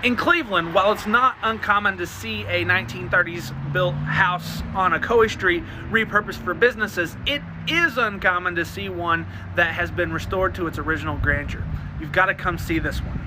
In Cleveland, while it's not uncommon to see a 1930s built house on Ocoee Street repurposed for businesses, it is uncommon to see one that has been restored to its original grandeur. You've got to come see this one.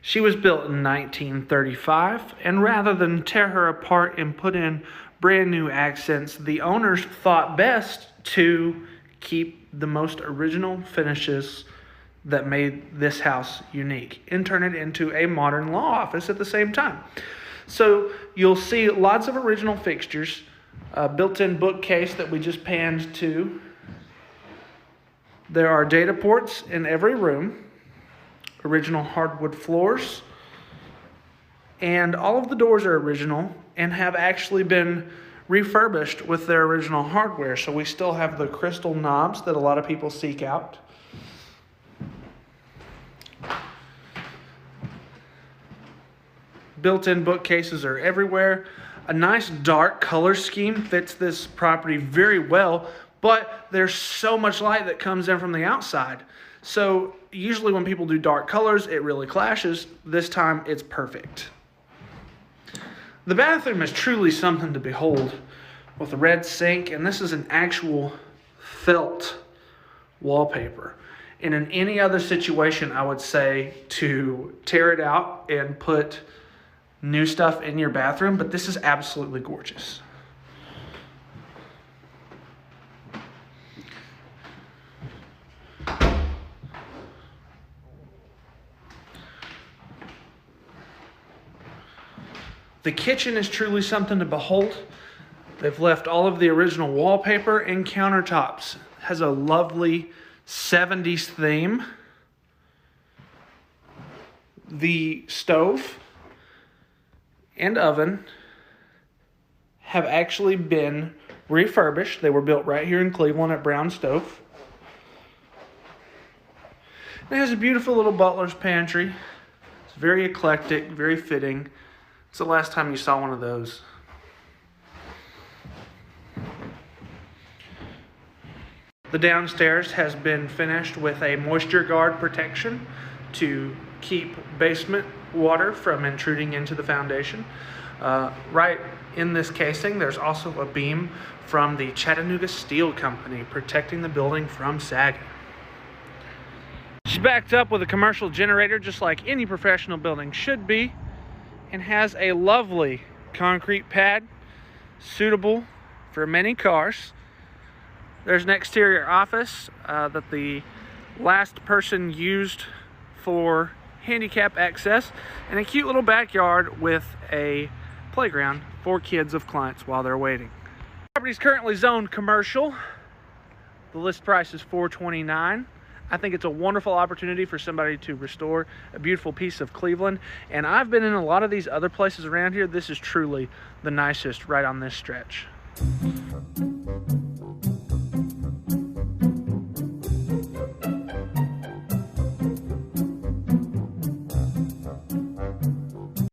She was built in 1935, and rather than tear her apart and put in brand new accents, the owners thought best to keep the most original finishes that made this house unique and turn it into a modern law office at the same time. So you'll see lots of original fixtures, a built-in bookcase that we just panned to. There are data ports in every room. Original hardwood floors, and all of the doors are original and have actually been refurbished with their original hardware, so we still have the crystal knobs that a lot of people seek out. Built-in bookcases are everywhere. A nice dark color scheme fits this property very well, but there's so much light that comes in from the outside. So usually when people do dark colors, it really clashes. This time, it's perfect. The bathroom is truly something to behold, with a red sink, and this is an actual felt wallpaper. And in any other situation, I would say to tear it out and put new stuff in your bathroom, but this is absolutely gorgeous. The kitchen is truly something to behold. They've left all of the original wallpaper and countertops. It has a lovely 70s theme. The stove and oven have actually been refurbished. They were built right here in Cleveland at Brown Stove. It has a beautiful little butler's pantry. It's very eclectic, very fitting. It's the last time you saw one of those. The downstairs has been finished with a moisture guard protection to keep basement water from intruding into the foundation. Right in this casing, there's also a beam from the Chattanooga Steel Company protecting the building from sagging. She's backed up with a commercial generator just like any professional building should be, and has a lovely concrete pad suitable for many cars. There's an exterior office that the last person used for handicap access, and a cute little backyard with a playground for kids of clients while they're waiting. The property is currently zoned commercial. The list price is $429,000. I think it's a wonderful opportunity for somebody to restore a beautiful piece of Cleveland. And I've been in a lot of these other places around here. This is truly the nicest right on this stretch.